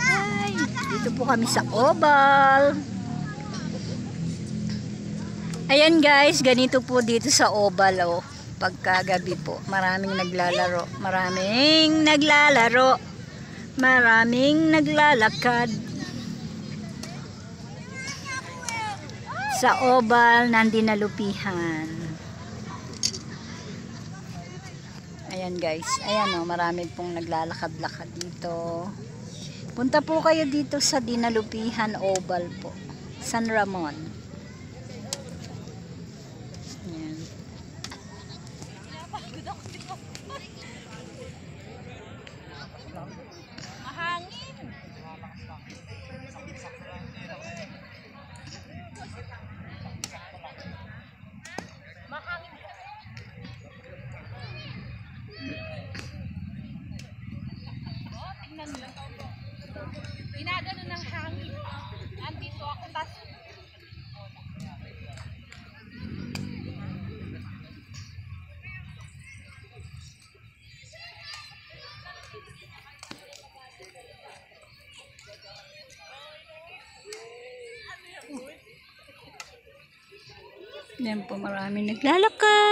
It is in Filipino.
Ay, dito po kami sa Oval. Ayan guys, ganito po dito sa Oval, oh. Pagkagabi po, maraming naglalaro, maraming naglalaro, maraming naglalakad. Sa Oval ng Dinalupihan. Ayan guys, ayan oh, marami pong naglalakad-lakad dito. Punta po kayo dito sa Dinalupihan Oval po, San Ramon. Ayan. Ginagano ng hangin. Andito ako tas. Yan po, maraming naglalakad.